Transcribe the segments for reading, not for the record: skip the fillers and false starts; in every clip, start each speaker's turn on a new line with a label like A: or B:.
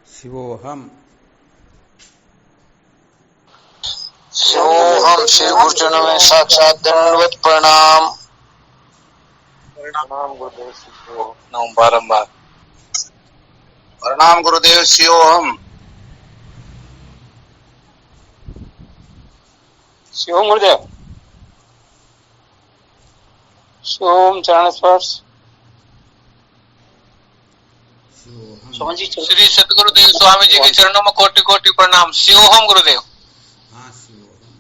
A: शिवोहम।
B: शिवोहम। श्री गुरुचरणों में साक्षात दंडवत प्रणाम।
C: प्रणाम गुरुदेव शिवोहम बारंबार।
B: प्रणाम गुरुदेव शिवोहम।
C: शिवोहम गुरुदेव। शिवोहम चरण स्पर्श।
A: शिवोहम।
B: श्री सतगुरुदेव स्वामी जी के चरणों में कोटि कोटि प्रणाम। शिवोहम गुरुदेव।
A: हाँ शिवोहम।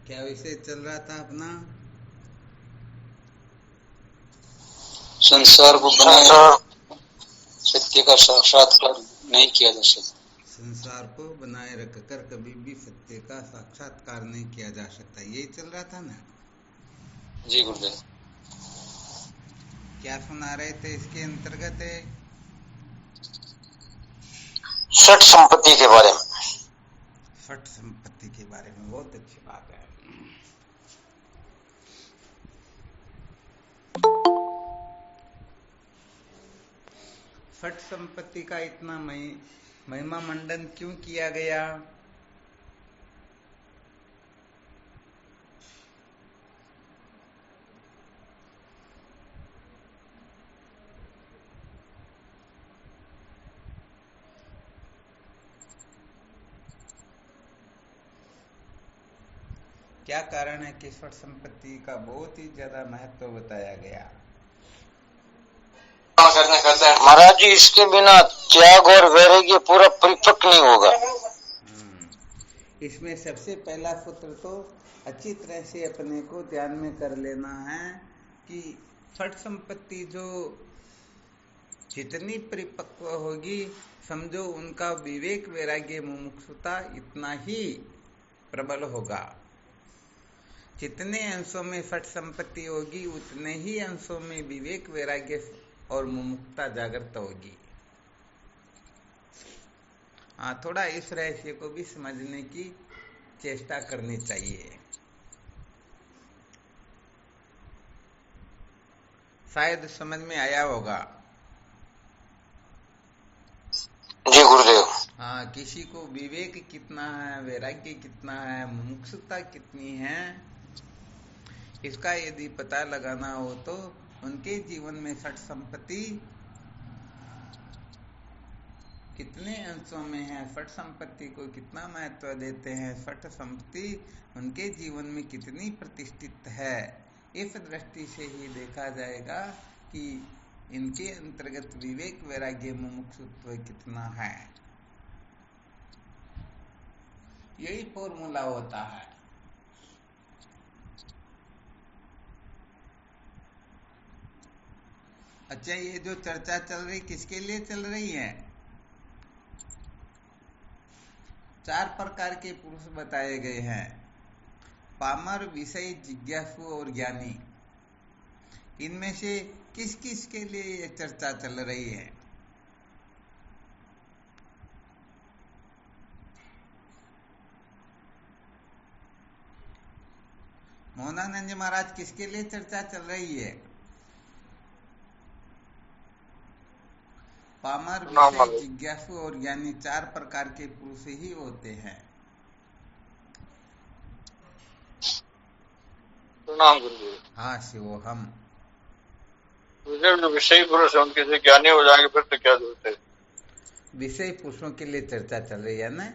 A: क्या विषय चल रहा था अपना?
B: संसार को बनाए सत्य का साक्षात्कार नहीं किया जा सकता।
A: संसार को बनाए रखकर कभी भी सत्य का साक्षात्कार नहीं किया जा सकता, यही चल रहा था ना?
B: जी गुरुदेव।
A: क्या सुना रहे थे इसके अंतर्गत?
B: षट संपत्ति के बारे में।
A: षट संपत्ति के बारे में, बहुत अच्छी बात है। षट संपत्ति का इतना महिमा मंडन क्यों किया गया? क्या कारण है कि षट संपत्ति का बहुत ही ज्यादा महत्व बताया गया?
B: महाराज जी, इसके बिना त्याग और वैराग्य पूरा परिपक्व नहीं होगा।
A: इसमें सबसे पहला सूत्र तो अच्छी तरह से अपने को ध्यान में कर लेना है कि षट संपत्ति जो जितनी परिपक्व होगी, समझो उनका विवेक वैराग्य मुमुक्षुता इतना ही प्रबल होगा। जितने अंशों में षट संपत्ति होगी, उतने ही अंशों में विवेक वैराग्य और मुमुक्षुता जागृत होगी। थोड़ा इस रहस्य को भी समझने की चेष्टा करनी चाहिए। शायद समझ में आया होगा।
B: जी गुरुदेव।
A: हाँ, किसी को विवेक कितना है, वैराग्य कितना है, मुमुक्षुता कितनी है, इसका यदि पता लगाना हो तो उनके जीवन में षट संपत्ति कितने अंशों में है, षट संपत्ति को कितना महत्व देते हैं, षट संपत्ति उनके जीवन में कितनी प्रतिष्ठित है, इस दृष्टि से ही देखा जाएगा कि इनके अंतर्गत विवेक वैराग्य मुमुक्षुत्व कितना है। यही फॉर्मूला होता है। अच्छा, ये जो चर्चा चल रही किसके लिए चल रही है? 4 प्रकार के पुरुष बताए गए हैं: पामर, विषयी, जिज्ञासु और ज्ञानी। इनमें से किस किस के लिए ये चर्चा चल रही है? मोहनानंद जी महाराज, किसके लिए चर्चा चल रही है? पामर, विषयी, जिज्ञासु और ज्ञानी 4 प्रकार के पुरुष ही होते हैं।
C: प्रणाम गुरुदेव।
A: हाँ शिवोहम।
C: गुरुदेव, जो विषयी पुरुष है उनके से ज्ञानी हो जाएंगे फिर तो क्या जरूरत है?
A: विषय पुरुषों के लिए चर्चा चल रही है ना?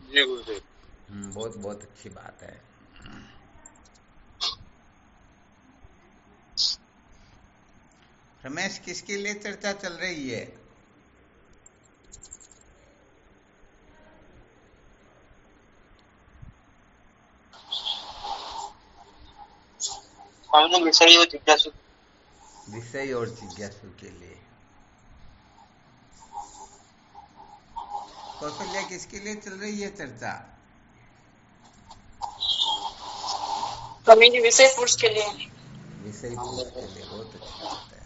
C: जी गुरुदेव।
A: बहुत बहुत अच्छी बात है। रमेश, किसके लिए चर्चा चल रही है?
C: विषयी और जिज्ञासु।
A: विषय और जिज्ञासु के लिए। कौशल्या, किसके लिए चल रही है चर्चा?
D: स्वामी जी, विषय पुरुष के लिए।
A: विषय पुरुष के लिए, बहुत अच्छी बात है।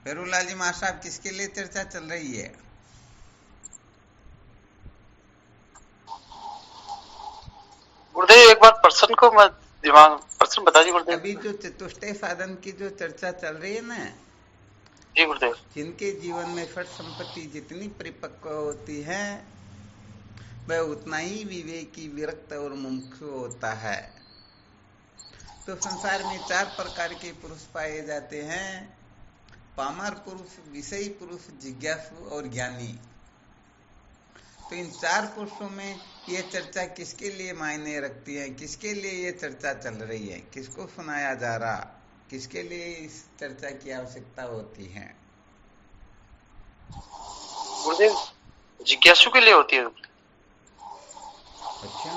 A: फेरूलाल जी मां साहब, किसके लिए चर्चा चल रही है?
C: गुरुदेव, एक बार प्रश्न को मैं दिमाग प्रश्न बता जी गुरुदेव।
A: अभी जो चतुष्टय साधन की जो चर्चा चल रही है ना,
C: जी गुरुदेव।
A: जिनके जीवन में फट संपत्ति जितनी परिपक्व होती है वह उतना ही विवेकी, विरक्त और मुमुक्षु होता है। तो संसार में 4 प्रकार के पुरुष पाए जाते हैं: पामर पुरुष, विषयी पुरुष, जिज्ञासु और ज्ञानी। तो इन 4 पुरुषों में ये चर्चा किसके लिए मायने रखती है, किसके लिए ये चर्चा चल रही है, किसको सुनाया जा रहा, किसके लिए इस चर्चा की आवश्यकता होती है?
C: गुरुदेव जिज्ञासु के लिए होती है।
A: अच्छा,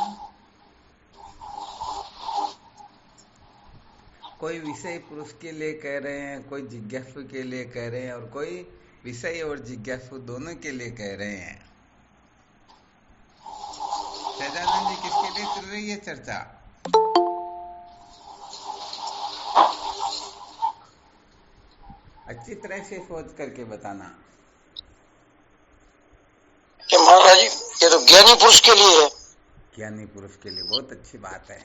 A: कोई विषय पुरुष के लिए कह रहे हैं, कोई जिज्ञासु के लिए कह रहे हैं, और कोई विषय और जिज्ञासु दोनों के लिए कह रहे हैं। सदानंद जी, किसके लिए चल रही है चर्चा? अच्छी तरह से सोच करके बताना।
B: महाराज जी ये तो ज्ञानी पुरुष के लिए है।
A: ज्ञानी पुरुष के लिए, बहुत अच्छी बात है।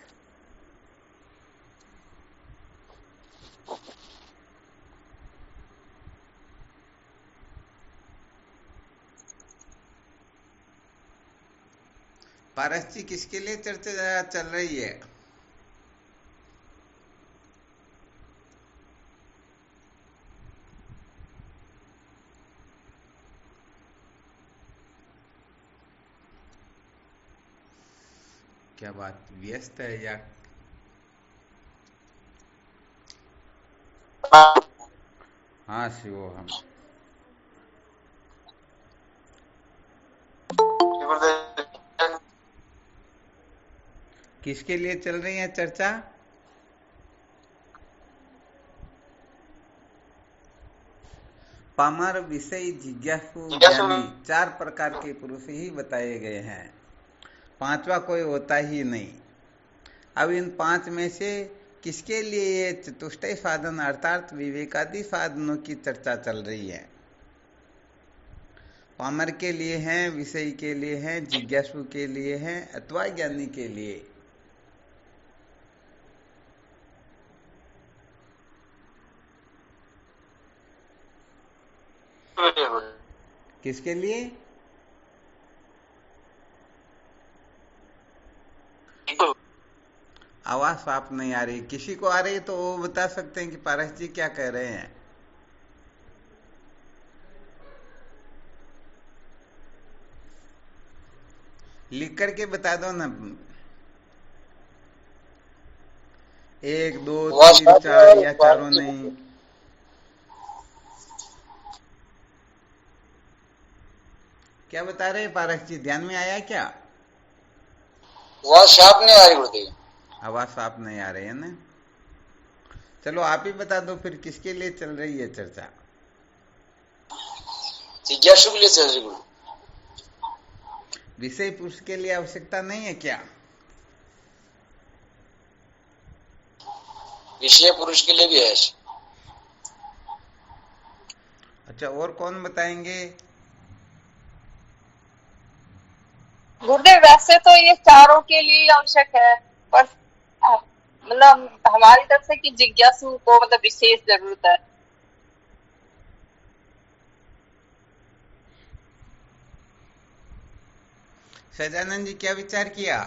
A: पारस जी, किसके लिए चर्चा चल रही है? क्या बात, व्यस्त है या? हाँ शिवो हम। किसके लिए चल रही है चर्चा? पामर, विषय, जिज्ञासु, ज्ञानी, 4 प्रकार के पुरुष ही बताए गए हैं। 5वां कोई होता ही नहीं। अब इन 5 में से किसके लिए ये चतुष्टय साधन अर्थात विवेकादि साधनों की चर्चा चल रही है? पामर के लिए है, विषय के लिए है, जिज्ञासु के लिए है, अथवा ज्ञानी के लिए? किसके लिए? आवाज साफ नहीं आ रही। किसी को आ रही है तो वो बता सकते हैं कि पारस जी क्या कह रहे हैं। लिख करके बता दो ना। 1 2 3 4 या चारों नहीं? क्या बता रहे हैं पारस जी, ध्यान में आया क्या?
B: आवाज साफ नहीं आ रही गुरुदेव।
A: आवाज साफ नहीं आ रही है ना? चलो आप ही बता दो फिर, किसके लिए चल रही है चर्चा?
B: जिज्ञासु के लिए चल रही गुरु।
A: विषय पुरुष के लिए आवश्यकता नहीं है क्या?
B: विषय पुरुष के लिए भी है।
A: अच्छा, और कौन बताएंगे?
D: गुरुदेव वैसे तो ये चारों के लिए आवश्यक है, पर मतलब हमारी तरफ से कि जिज्ञासु को मतलब विशेष जरूरत है।
A: सजानंद जी, क्या विचार किया?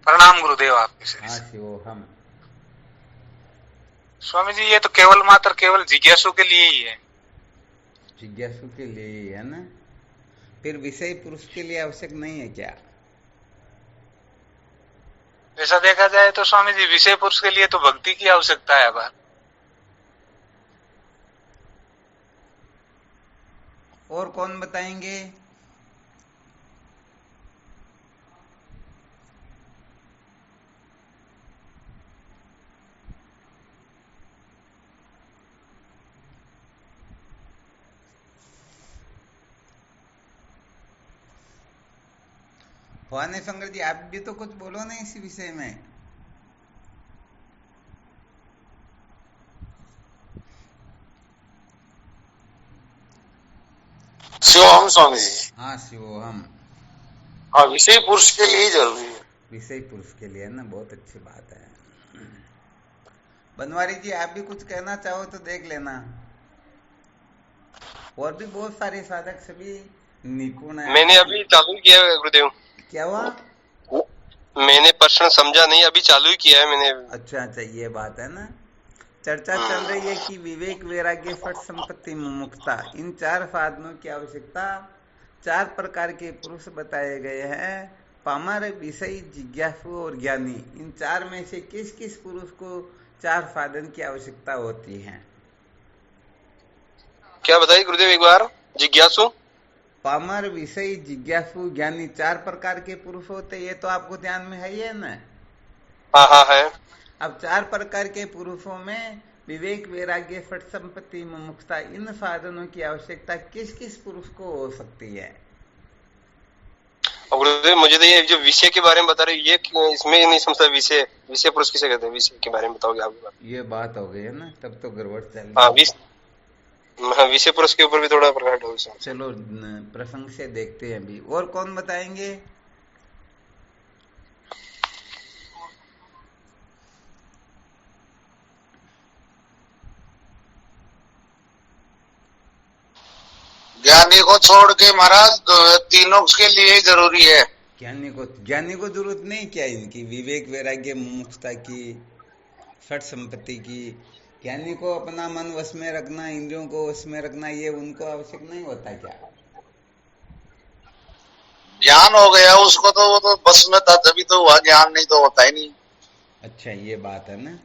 E: प्रणाम गुरुदेव आपके।
A: हाँ शिवो हम।
E: स्वामी जी ये तो केवल मात्र केवल जिज्ञासु के लिए ही है।
A: जिज्ञासु के लिए ही है ना? फिर विषय पुरुष के लिए आवश्यक नहीं है क्या?
E: ऐसा देखा जाए तो स्वामी जी विषय पुरुष के लिए तो भक्ति की आवश्यकता है। बात
A: और कौन बताएंगे? भवानी शंकर जी, आप भी तो कुछ बोलो ना इसी विषय में।
B: शिवोहम स्वामी जी।
A: हाँ शिवोहम।
B: हाँ, विषय पुरुष के लिए ही जरूरी है।
A: विषय पुरुष के लिए ना, बहुत अच्छी बात है। बनवारी जी, आप भी कुछ कहना चाहो तो देख लेना। और भी बहुत सारे साधक सभी निपुण है।
F: मैंने अभी चालू किया है गुरुदेव।
A: क्या हुआ?
F: मैंने प्रश्न समझा नहीं, अभी चालू ही किया है मैंने।
A: अच्छा, ये बात है ना। चर्चा चल रही है कि विवेक, वैराग्य, फट संपत्ति, मुमुक्षुता, इन 4 साधनों की आवश्यकता 4 प्रकार के पुरुष बताए गए हैं। पामर, विषयी, जिज्ञासु और ज्ञानी। इन 4 में से किस किस पुरुष को 4 साधन की आवश्यकता होती है?
F: क्या बताइए गुरुदेव एक बार। जिज्ञासु,
A: पामर, विषयी, जिज्ञासु, ज्ञानी 4 प्रकार के पुरुष होते, ये तो आपको ध्यान में है ही है ना?
F: हाँ है।
A: अब 4 प्रकार के पुरुषों में विवेक, वैराग्य, फट संपत्ति, मुमुक्षुता, इन साधनों की आवश्यकता किस किस पुरुष को हो सकती है?
F: गुरुदेव मुझे तो ये जो विषय के बारे में बता रहे ये इसमें नहीं समझता। विषय पुरुष किसे कहते हैं? विषय के बारे में बताओगे आप?
A: ये बात हो गई है ना, तब तो गड़बड़ चल
F: रही। हाँ, विषय पुरुष के ऊपर भी थोड़ा प्रकट हो।
A: चलो प्रसंग से देखते हैं अभी। और कौन बताएंगे?
B: ज्ञानी को छोड़ के महाराज तीनों के लिए जरूरी है।
A: ज्ञानी को जरूरत नहीं क्या इनकी? विवेक, वैराग्य, मुमुक्षुता की, फट संपत्ति की। ज्ञानी को अपना मन वश में रखना, इंद्रियों को वश में रखना, ये उनको आवश्यक नहीं होता क्या?
B: ज्ञान हो गया उसको तो, वो तो बस में था तभी तो हुआ, ज्ञान नहीं तो होता ही नहीं।
A: अच्छा, ये बात है ना।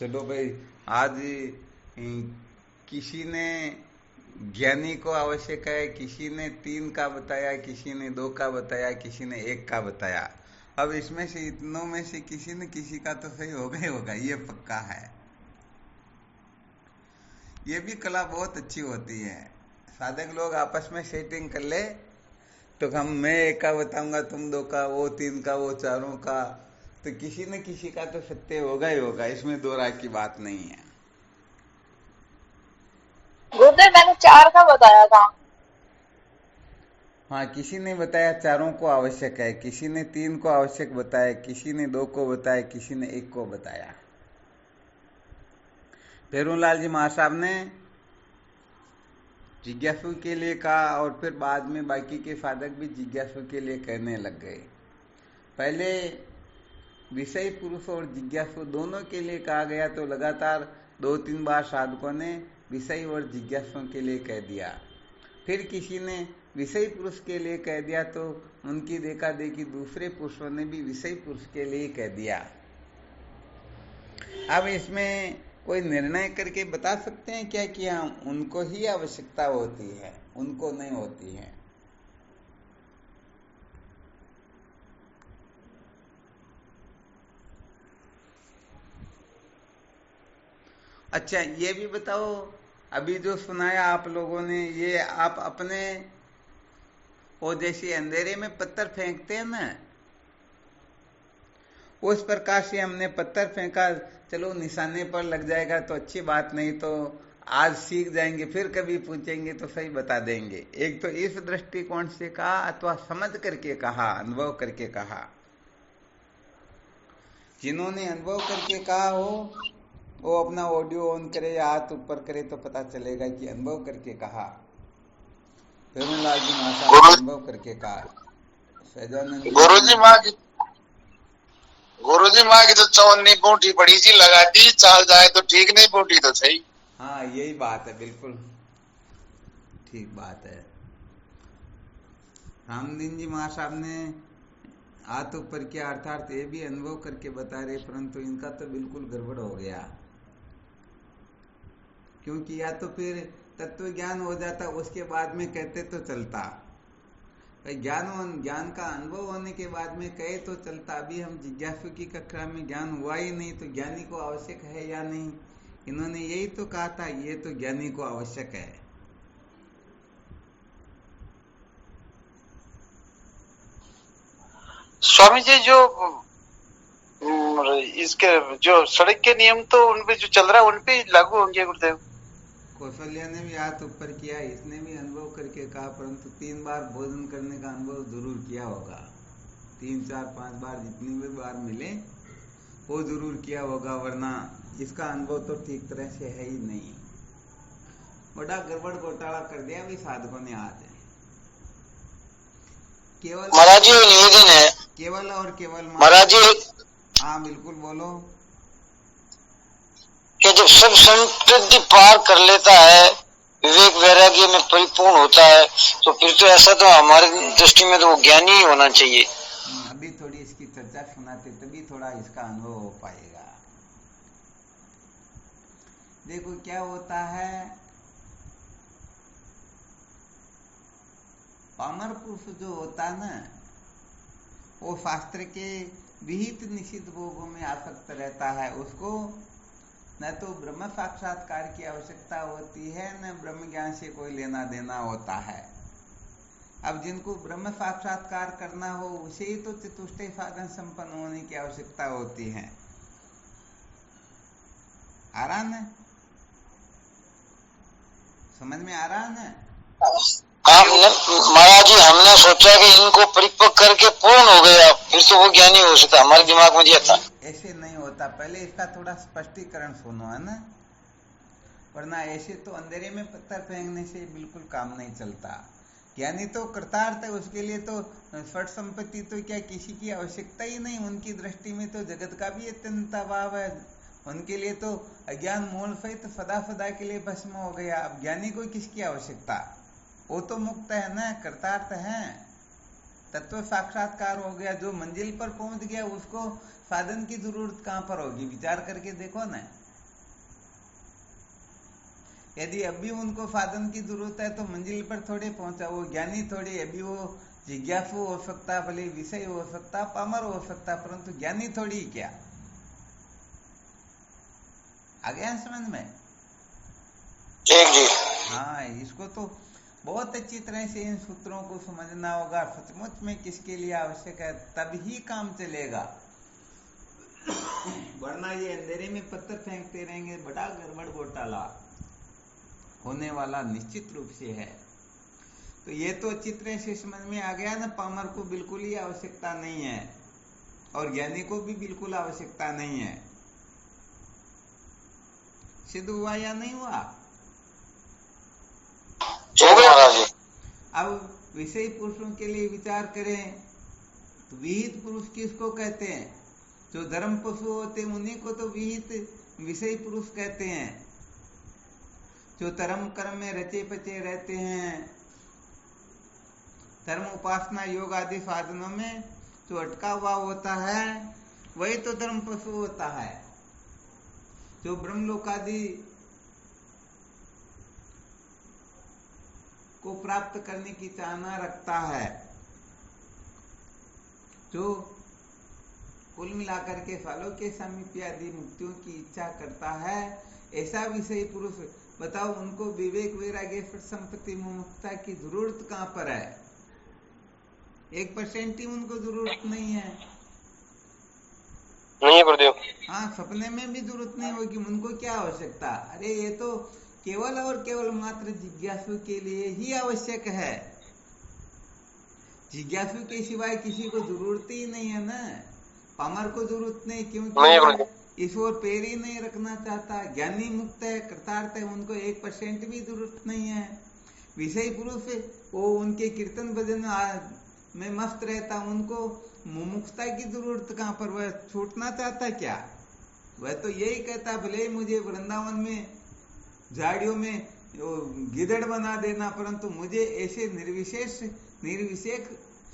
A: चलो भाई, आज किसी ने ज्ञानी को आवश्यक है, किसी ने 3 का बताया, किसी ने 2 का बताया, किसी ने 1 का बताया। अब इसमें से इतनों में से किसी न किसी का तो सही होगा ही होगा, ये पक्का है। ये भी कला बहुत अच्छी होती है। साधक लोग आपस में सेटिंग कर ले तो मैं 1 का बताऊंगा, तुम 2 का, वो 3 का, वो 4 का, तो किसी न किसी का तो सत्य होगा ही होगा, इसमें 2 राय की बात नहीं है।
D: गुरुदेव मैंने 4 का बताया था।
A: हाँ, किसी ने बताया 4 को आवश्यक है, किसी ने 3 को आवश्यक बताया, किसी ने 2 को बताया, किसी ने 1 को बताया। पेरूलाल जी महासाहब ने जिज्ञासु के लिए कहा और फिर बाद में बाकी के साधक भी जिज्ञासु के लिए कहने लग गए। पहले विषय पुरुष और जिज्ञासु दोनों के लिए कहा गया तो लगातार 2-3 बार साधकों ने विषय और जिज्ञासुओं के लिए कह दिया। फिर किसी ने विषय पुरुष के लिए कह दिया तो उनकी देखा देखी दूसरे पुरुषों ने भी विषय पुरुष के लिए कह दिया। अब इसमें कोई निर्णय करके बता सकते हैं क्या कि हाँ उनको ही आवश्यकता होती है, उनको नहीं होती है? अच्छा, ये भी बताओ, अभी जो सुनाया आप लोगों ने, ये आप अपने वो जैसे अंधेरे में पत्थर फेंकते हैं ना, उस प्रकार से हमने पत्थर फेंका। चलो निशाने पर लग जाएगा तो अच्छी बात, नहीं तो आज सीख जाएंगे, फिर कभी पूछेंगे तो सही बता देंगे। एक तो इस दृष्टिकोण से कहा अथवा समझ करके कहा, अनुभव करके कहा। जिन्होंने अनुभव करके कहा हो वो अपना ऑडियो ऑन करे या हाथ ऊपर करे तो पता चलेगा कि अनुभव करके कहा। पेरूलाल जी महासाहब अनुभव करके कहा।
B: गुरुजी माँ की तो 54 बूटी पड़ी सी लगा दी, चाल जाए तो ठीक, नहीं बूटी तो सही।
A: हाँ, यही बात है, बिल्कुल ठीक बात है। रामदीन जी महासाहब ने हाथ ऊपर किया, अर्थात ये भी अनुभव करके बता रहे, परंतु इनका तो बिल्कुल गड़बड़ हो गया। क्योंकि या तो फिर तत्व ज्ञान हो जाता, उसके बाद में कहते तो चलता। ज्ञान का अनुभव होने के बाद में कहे तो चलता। अभी हम जिज्ञासु की कक्षा में ज्ञान हुआ ही नहीं तो ज्ञानी को आवश्यक है या नहीं? इन्होंने यही तो कहा था, ये तो ज्ञानी को आवश्यक है।
G: स्वामी जी, जो इसके जो सड़क के नियम तो उन पे जो चल रहा है उन पे लागू होंगे गुरुदेव?
A: कौशल्या ने भी हाथ ऊपर किया, इसने भी अनुभव करके कहा, परंतु 3 बार भोजन करने का अनुभव जरूर किया होगा। 3, 4, 5 बार जितनी भी बार मिले वो जरूर किया होगा, वरना इसका अनुभव तो ठीक तरह से है ही नहीं। बड़ा गड़बड़ घोटाला कर दिया भी साधकों ने आज। केवल
B: महाराज जी निवेदन है,
A: केवल और केवल
B: महाराज जी
A: हाँ बिल्कुल बोलो।
B: कि जब सब संतति पार कर लेता है, विवेक वैराग्य में परिपूर्ण होता है, तो फिर तो ऐसा तो हमारी दृष्टि में तो वो ज्ञानी ही होना चाहिए।
A: अभी थोड़ी इसकी चर्चा सुनाते तभी थोड़ा इसका अनुभव हो पाएगा। देखो क्या होता है, पामर पुरुष जो होता है ना, वो शास्त्र के विहित निषिद्ध भोगों में आसक्त रहता है। उसको न तो ब्रह्म साक्षात्कार की आवश्यकता होती है, न ब्रह्म ज्ञान से कोई लेना देना होता है। अब जिनको ब्रह्म साक्षात्कार करना हो उसे ही तो चतुष्टय साधन संपन्न होने की आवश्यकता होती है। आ रहा ना, समझ में आ रहा ना?
B: महाराज जी हमने सोचा कि इनको परिपक्व करके पूर्ण हो गया, फिर तो वो ज्ञानी हो सकता, हमारे दिमाग में दिया था।
A: ऐसे नहीं होता, पहले इसका थोड़ा स्पष्टीकरण सुनो, है ना, वरना ऐसे तो अंधेरे में पत्थर फेंकने से बिल्कुल काम नहीं चलता। ज्ञानी तो कृतार्थ है, उसके लिए तो स्फट संपत्ति तो क्या किसी की आवश्यकता ही नहीं। उनकी दृष्टि में तो जगत का भी अत्यंत अभाव है, उनके लिए तो अज्ञान मूल सहित सदा सदा के लिए भस्म हो गया। अब ज्ञानी को किसकी आवश्यकता, वो तो मुक्त है ना, कृतार्थ है, तत्व साक्षात्कार हो गया। जो मंजिल पर पहुंच गया उसको साधन की जरूरत कहां पर होगी, विचार करके देखो ना। यदि अभी उनको साधन की जरूरत है तो मंजिल पर थोड़े पहुंचा, वो ज्ञानी थोड़े, अभी वो जिज्ञासु हो सकता, भले विषय हो सकता, पामर हो सकता, परंतु ज्ञानी थोड़ी क्या। आ गया समझ में?
B: ठीक जी।
A: हाँ, इसको तो बहुत अच्छी तरह से इन सूत्रों को समझना होगा। सचमुच में किसके लिए आवश्यक है, तभी काम चलेगा, वरना ये अंधेरे में पत्थर फेंकते रहेंगे, बड़ा गड़बड़ घोटाला होने वाला निश्चित रूप से है। तो ये तो अच्छी तरह से समझ में आ गया ना, पामर को बिल्कुल ही आवश्यकता नहीं है और ज्ञानी को भी बिल्कुल आवश्यकता नहीं है। सिद्ध हुआ या नहीं हुआ? अब विषयी पुरुषों के लिए विचार करें तो विहित पुरुष किसको कहते हैं? जो धर्म पशु होते हैं उन्हीं को तो विहित विषयी पुरुष कहते हैं। जो धर्म कर्म में रचे पचे रहते हैं, धर्म उपासना योग आदि साधनों में जो अटका हुआ होता है वही तो धर्म पशु होता है। जो ब्रह्मलोक आदि को प्राप्त करने की चाहना रखता है, जो कुल मिलाकर के फलों के सामीप्य आदि मुक्तियों की इच्छा करता है, ऐसा विषयी पुरुष, बताओ उनको विवेक वैराग्य संपत्ति मुक्ता की जरूरत कहां पर है? 1% ही उनको जरूरत नहीं है।
F: नहीं है गुरुदेव।
A: हाँ, सपने में भी जरूरत नहीं होगी, उनको क्या आवश्यकता। अरे ये तो केवल और केवल मात्र जिज्ञासु के लिए ही आवश्यक है। जिज्ञासु के सिवाय किसी को जरूरत ही नहीं है ना। पामर को जरूरत नहीं, क्योंकि इस ओर पैर ही नहीं रखना चाहता। ज्ञानी मुक्त है, कृतार्थ है, उनको 1% भी जरूरत नहीं है। विषय पुरुष वो उनके कीर्तन भजन में मस्त रहता, उनको मुमुक्षता की जरूरत कहां पर, वह छूटना चाहता क्या? वह तो यही कहता, भले मुझे वृंदावन में झाड़ियों में गिदड़ बना देना, परंतु मुझे ऐसे निर्विशेष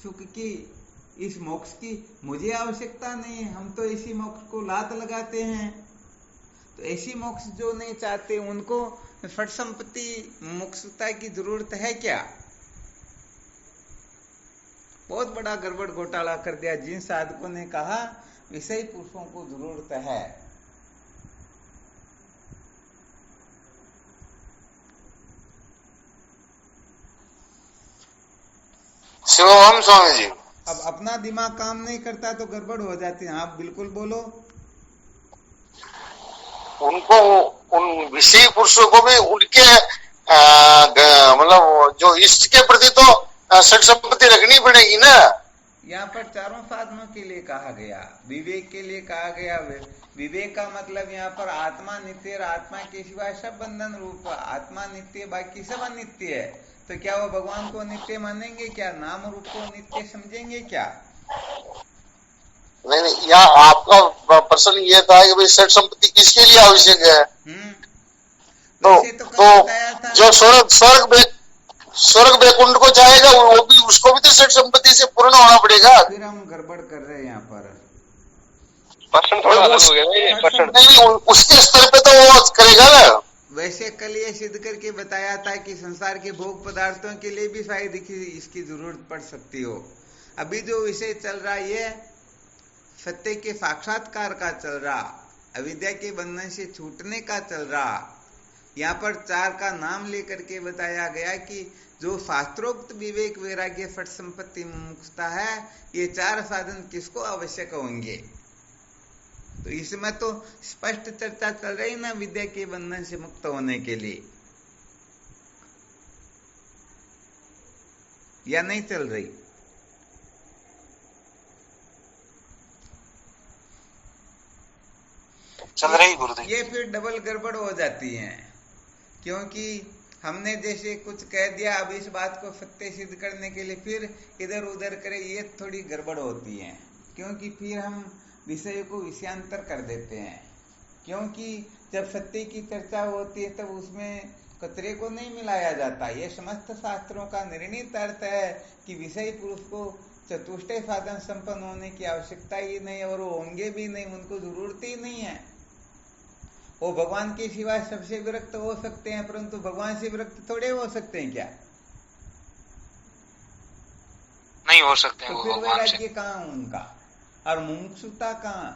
A: सुख की, इस मोक्ष की मुझे आवश्यकता नहीं है। हम तो इसी मोक्ष को लात लगाते हैं। तो ऐसी मोक्ष जो नहीं चाहते उनको फट संपत्ति मोक्षता की जरूरत है क्या? बहुत बड़ा गड़बड़ घोटाला कर दिया जिन साधकों ने कहा विषय पुरुषों को जरूरत है।
B: शिवम स्वामी जी,
A: अब अपना दिमाग काम नहीं करता तो गड़बड़ हो जाती है। आप बिल्कुल बोलो।
G: उनको उन विषयी पुरुषों को भी उनके मतलब जो इष्ट के प्रति तो षट संपत्ति रखनी पड़ेगी ना।
A: यहाँ पर चारों साधनों के लिए कहा गया, विवेक के लिए कहा गया। विवेक का मतलब यहाँ पर आत्मा नित्य और आत्मा के सिवाय सब बंधन रूप, आत्मा नित्य बाकी सब अनित्य है। तो क्या वो भगवान को नित्य मानेंगे क्या? नाम रूप को नित्य समझेंगे क्या?
G: नहीं, यहाँ आपका प्रश्न ये था कि भाई षट संपत्ति किसके लिए आवश्यक है? तो जो स्वर्ग बैकुंठ को जाएगा वो भी, उसको भी तो षट संपत्ति से पूर्ण होना पड़ेगा।
A: फिर हम गड़बड़ कर रहे हैं यहाँ पर।
F: प्रश्न थोड़ा अलग हो गया।
G: नहीं, उसके स्तर पे तो वो करेगा ना।
A: वैसे कल ये सिद्ध करके बताया था कि संसार के भोग पदार्थों के लिए भी शायद इसकी जरूरत पड़ सकती हो। अभी जो विषय चल रहा है ये सत्य के साक्षात्कार का चल रहा, अविद्या के बंधन से छूटने का चल रहा। यहाँ पर चार का नाम लेकर के बताया गया कि जो शास्त्रोक्त विवेक वैराग्य फट संपत्ति मुक्तता है, ये चार साधन किसको आवश्यक होंगे? तो इसमें तो स्पष्ट चर्चा चल रही ना विद्या के बंधन से मुक्त होने के लिए, या नहीं चल रही?
F: चल रही गुरुदेव।
A: ये फिर डबल गड़बड़ हो जाती है, क्योंकि हमने जैसे कुछ कह दिया, अब इस बात को सत्य सिद्ध करने के लिए फिर इधर उधर करें, ये थोड़ी गड़बड़ होती है। क्योंकि फिर हम विषय को विषयांतर कर देते हैं। क्योंकि जब सत्य की चर्चा होती है तब उसमें कचरे को नहीं मिलाया जाता। ये समस्त शास्त्रों का निर्णीत अर्थ है कि विषय पुरुष को चतुष्टय साधन संपन्न होने की आवश्यकता ही नहीं, और वो होंगे भी नहीं, उनको जरूरत ही नहीं है। वो भगवान के सिवाय सबसे विरक्त हो सकते हैं, परंतु भगवान से विरक्त थोड़े हो सकते हैं क्या?
E: नहीं हो सकते हैं।
A: तो फिर वैराग्य कहाँ उनका, और मुमुक्षुता कहाँ?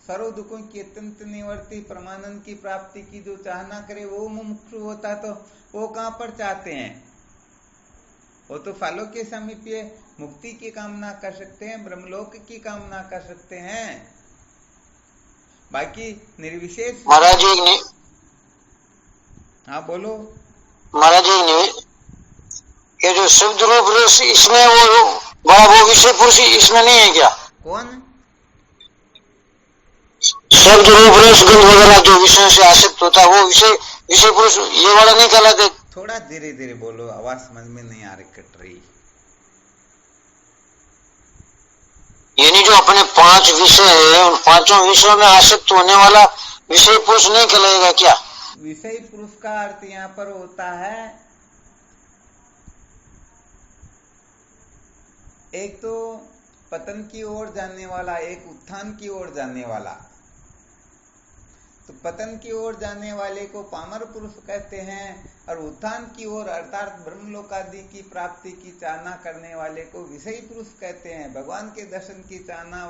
A: सर्व दुखों की अत्यंत निवर्ती परमानंद की प्राप्ति की जो चाहना करे वो मुमुक्षु होता, तो वो कहाँ पर चाहते हैं? वो तो फलों के समीप्य मुक्ति की कामना कर सकते हैं, ब्रह्मलोक की कामना कर सकते हैं। बाकी निर्विशेष
B: महाराज जी,
A: हाँ बोलो
B: महाराज जी, ये जो शब्द रूप रस इसमें वो विषय पुरुष इसमें नहीं है क्या?
A: कौन?
B: शब्द रूप रस गंध वगैरह जो विषय से आसक्त होता है वो विषय पुरुष ये वाला नहीं कहलाते?
A: थोड़ा धीरे धीरे बोलो, आवाज समझ में नहीं आ रही, कट रही।
B: यानी जो अपने 5 विषय है, उन 5 विषयों में आसक्त होने वाला विषय पुरुष नहीं कहलाएगा क्या?
A: विषय पुरुष का अर्थ यहाँ पर होता है, एक तो पतन की ओर जाने वाला, एक उत्थान की ओर जाने वाला। तो पतन की ओर जाने वाले को पामर पुरुष कहते हैं, और उत्थान की ओर अर्थात ब्रह्मलोक आदि की प्राप्ति की चाहना करने वाले को विषयी पुरुष कहते हैं। भगवान के दर्शन की चाहना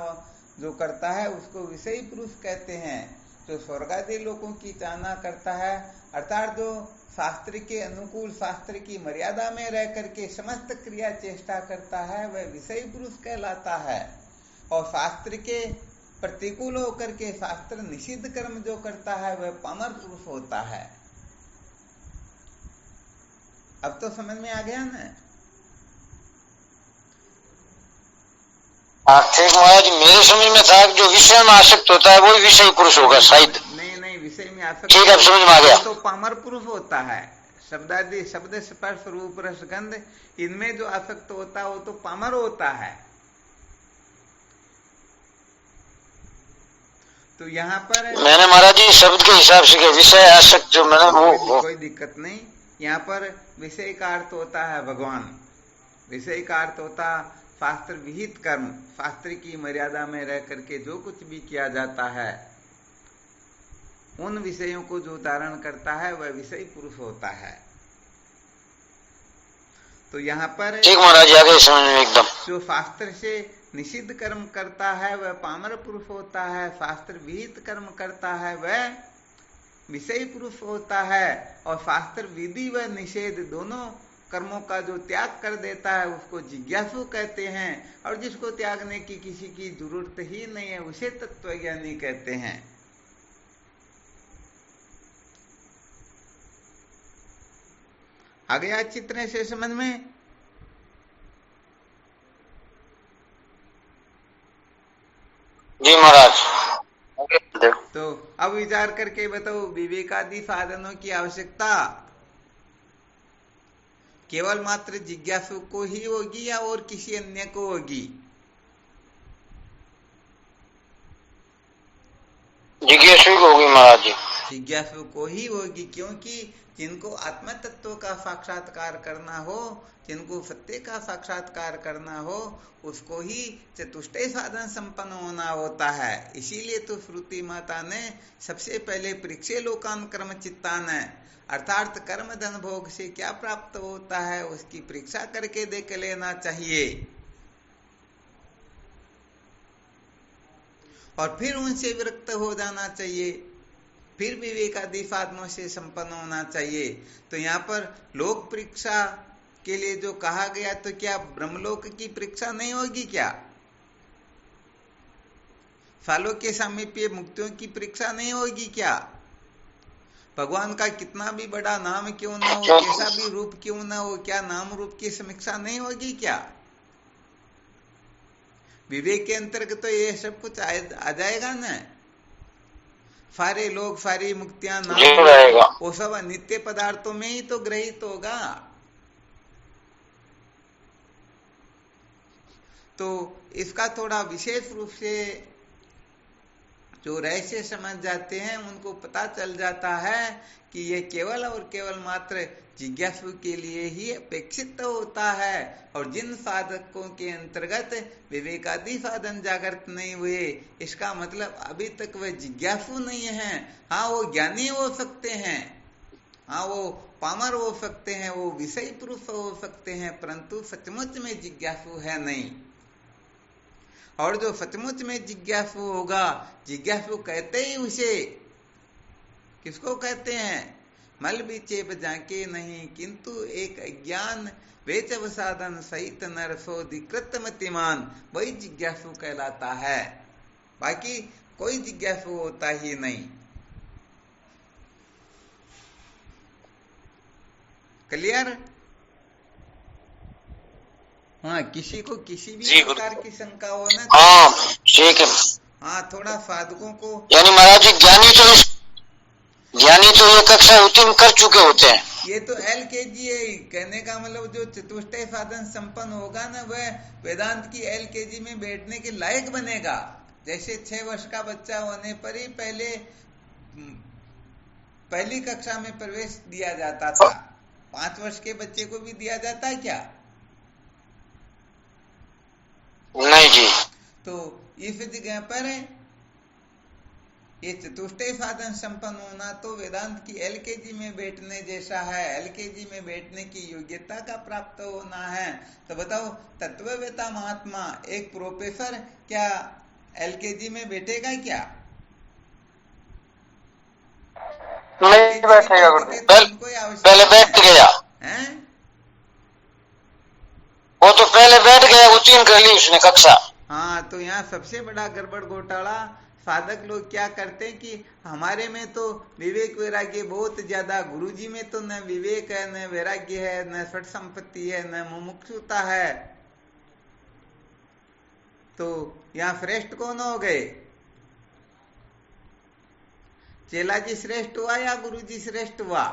A: जो करता है उसको विषयी पुरुष कहते हैं। जो स्वर्ग आदि लोगों की चाहना करता है, अर्थात जो शास्त्र के अनुकूल, शास्त्र की मर्यादा में रह करके समस्त क्रिया चेष्टा करता है, वह विषयी पुरुष कहलाता है। और शास्त्र के प्रतिकूल होकर के शास्त्र निषिद्ध कर्म जो करता है वह पामर पुरुष होता है। अब तो समझ में आ गया ना?
B: ठीक महाराज, मेरे समझ में था कि जो विषय में आसक्त होता है वो विषय पुरुष होगा शायद।
A: नहीं, विषय में आसक्त,
B: ठीक है, समझ में आ गया।
A: तो पामर पुरुष होता है। शब्दादि, शब्द स्पर्श रूप रस गंध, इनमें जो आसक्त होता है वो तो पामर होता है। तो यहाँ पर
B: मैंने महाराज जी शब्द के हिसाब से विषय आसक्त जो मैंने वो
A: कोई दिक्कत नहीं। यहाँ पर विषय का अर्थ होता है भगवान, विषय का अर्थ होता शास्त्र विहित कर्म, शास्त्र की मर्यादा में रह करके जो कुछ भी किया जाता है उन विषयों को जो धारण करता है वह विषय पुरुष होता है। तो यहाँ पर
B: ठीक महाराज, आगे समझ में एकदम।
A: जो शास्त्र से निषिद्ध कर्म करता है वह पामर पुरुष होता है, शास्त्र विहित कर्म करता है वह विषय पुरुष होता है। और शास्त्र विधि व निषेध दोनों कर्मों का जो त्याग कर देता है उसको जिज्ञासु कहते हैं, और जिसको त्यागने की किसी की जरूरत ही नहीं है उसे तत्वज्ञानी कहते हैं। आ गया अच्छी तरह से समझ में?
B: जी महाराज।
A: तो अब विचार करके बताओ, विवेकादि साधनों की आवश्यकता केवल मात्र जिज्ञासु को ही होगी या और किसी अन्य को होगी?
B: जिज्ञासु को होगी महाराज जी।
A: जिज्ञासु को ही होगी, क्योंकि जिनको आत्म तत्व का साक्षात्कार करना हो, जिनको सत्य का साक्षात्कार करना हो, उसको ही चतुष्टय साधन संपन्न होना होता है। इसीलिए तो श्रुति माता ने सबसे पहले परीक्षे लोकान कर्म चित्तान, अर्थात कर्म धन भोग से क्या प्राप्त होता है उसकी परीक्षा करके देख लेना चाहिए और फिर उनसे विरक्त हो जाना चाहिए, फिर विवेकादि साधनों से संपन्न होना चाहिए। तो यहाँ पर लोक परीक्षा के लिए जो कहा गया, तो क्या ब्रह्मलोक की परीक्षा नहीं होगी क्या? सालों के समीपीय मुक्तियों की परीक्षा नहीं होगी क्या? भगवान का कितना भी बड़ा नाम क्यों ना हो, कैसा भी रूप क्यों ना हो, क्या नाम रूप की समीक्षा नहीं होगी क्या? विवेक के अंतर्गत तो ये सब कुछ आ जाएगा ना। सारे लोग, सारी मुक्तियां, नाम, वो सब नित्य पदार्थों में ही तो ग्रहित होगा। तो इसका थोड़ा विशेष रूप से जो रहस्य समझ जाते हैं उनको पता चल जाता है कि ये केवल और केवल मात्र जिज्ञासु के लिए ही अपेक्षित होता है। और जिन साधकों के अंतर्गत विवेकादि साधन जागृत नहीं हुए, इसका मतलब अभी तक वे जिज्ञासु नहीं है। हाँ, वो ज्ञानी हो सकते हैं, हाँ वो पामर हो सकते हैं, वो विषय पुरुष हो सकते हैं, परंतु सचमुच में जिज्ञासु है नहीं। और जो सचमुच में जिज्ञासु होगा, जिज्ञासु कहते ही उसे किसको कहते हैं? मल बीचे बजाके नहीं, किंतु एक अज्ञान वेचव साधन सहित नरसो दिकृत मतिमान, वही जिज्ञासु कहलाता है। बाकी कोई जिज्ञासु होता ही नहीं। क्लियर? हाँ, किसी को किसी भी प्रकार की शंका हो ना,
B: हाँ ठीक है।
A: हाँ, थोड़ा साधकों को,
B: यानी महाराज जी ज्ञानी तो ये कक्षा उत्तीर्ण कर चुके होते हैं।
A: ये तो LKG है। कहने का मतलब जो चतुष्टय साधन संपन्न होगा ना, वह वेदांत की LKG में बैठने के लायक बनेगा। जैसे 6 वर्ष का बच्चा होने पर ही पहली कक्षा में प्रवेश दिया जाता था। 5 वर्ष के बच्चे को भी दिया जाता है क्या?
B: नहीं जी।
A: तो इस जगह पर ये चतुष्टय साधन संपन्न होना तो वेदांत की LKG में बैठने जैसा है। LKG में बैठने की योग्यता का प्राप्त होना है। तो बताओ, तत्ववेता महात्मा एक प्रोफेसर क्या LKG में बैठेगा क्या?
B: नहीं बैठेगा गुरुदेव, पहले बैठ गया
A: है।
B: वो तो पहले बैठ गया, उत्तीर्ण कर ली उसने कक्षा।
A: हाँ, तो यहाँ सबसे बड़ा गड़बड़ घोटाला साधक लोग क्या करते हैं कि हमारे में तो विवेक वैराग्य बहुत ज्यादा, गुरुजी में तो न विवेक है, न वैराग्य है, न सठ संपत्ति है, न मुमुक्षुता है। तो यहाँ श्रेष्ठ कौन हो गए? चेला जी श्रेष्ठ हुआ या गुरुजी श्रेष्ठ हुआ?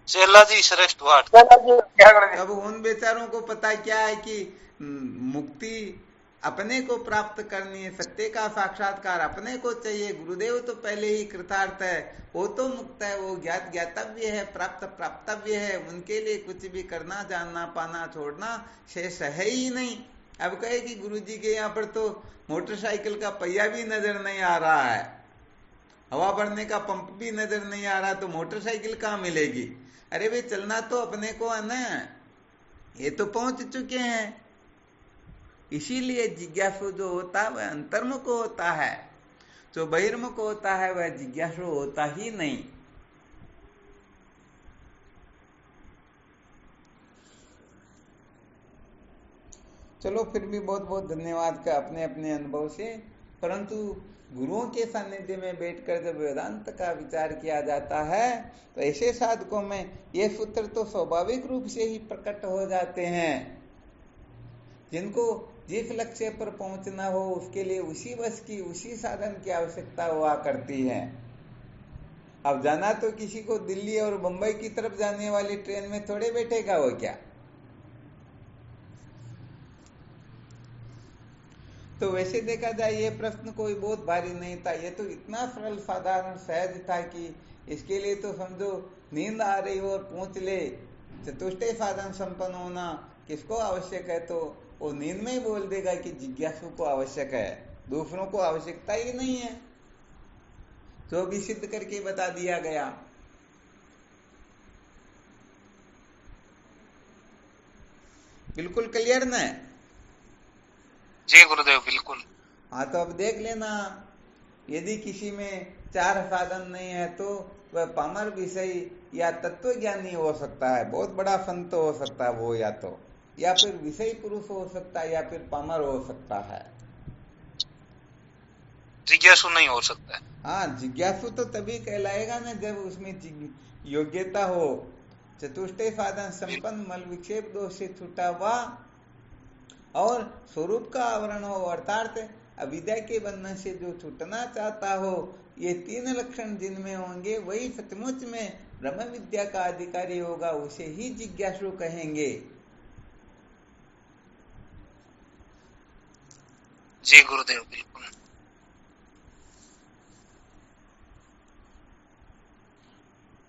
E: चेला जी श्रेष्ठ हुआ।
A: अब उन बेचारों को पता क्या है कि मुक्ति अपने को प्राप्त करनी है, सत्य का साक्षात्कार अपने को चाहिए। गुरुदेव तो पहले ही कृतार्थ है, वो तो मुक्त है, वो ज्ञात ज्ञातव्य है, प्राप्त प्राप्तव्य है। उनके लिए कुछ भी करना, जानना, पाना, छोड़ना शेष है ही नहीं। अब कहे कि गुरुजी के यहाँ पर तो मोटरसाइकिल का पहिया भी नजर नहीं आ रहा है, हवा भरने का पंप भी नजर नहीं आ रहा, तो मोटरसाइकिल कहाँ मिलेगी? अरे भाई, चलना तो अपने को है ना, ये तो पहुंच चुके हैं। इसीलिए जिज्ञासु जो होता है वह अंतर्मुख होता है, जो बहिर्मुख होता है वह जिज्ञासु होता ही नहीं। चलो, फिर भी बहुत बहुत धन्यवाद का अपने अपने अनुभव से। परंतु गुरुओं के सानिध्य में बैठकर जब वेदांत का विचार किया जाता है तो ऐसे साधकों में ये सूत्र तो स्वाभाविक रूप से ही प्रकट हो जाते हैं। जिनको जिस लक्ष्य पर पहुंचना हो उसके लिए उसी बस की, उसी साधन की आवश्यकता हुआ करती है। अब जाना तो किसी को दिल्ली और मुंबई की तरफ जाने वाली ट्रेन में थोड़े बैठेगा वो क्या। तो वैसे देखा जाए ये प्रश्न कोई बहुत भारी नहीं था, ये तो इतना सरल साधारण सहज था कि इसके लिए तो समझो नींद आ रही हो और पूछ ले चतुष्टय साधन संपन्न होना किसको आवश्यक है, तो वो नींद में ही बोल देगा कि जिज्ञासु को आवश्यक है, दूसरों को आवश्यकता ही नहीं है, जो भी सिद्ध करके बता दिया गया। बिल्कुल क्लियर ना?
E: जी गुरुदेव बिल्कुल।
A: हाँ, तो अब देख लेना, यदि किसी में 4 साधन नहीं है तो वह पामर विषय या तत्व ज्ञानी हो सकता है, बहुत बड़ा संत हो सकता है वो, या फिर विषय पुरुष हो सकता है, या फिर पामर हो सकता है,
E: जिज्ञासु नहीं हो सकता है।
A: हाँ, जिज्ञासु तो तभी कहलाएगा ना जब उसमें योग्यता हो, चतुष्टय साधन संपन्न, मल विक्षेप दोष से छूटा हुआ और स्वरूप का आवरण हो, अर्थात अविद्या के बंधन से जो छूटना चाहता हो, ये 3 लक्षण जिनमें होंगे वही सचमुच में ब्रह्म विद्या का अधिकारी होगा, उसे ही जिज्ञासु कहेंगे।
E: जी गुरुदेव बिल्कुल।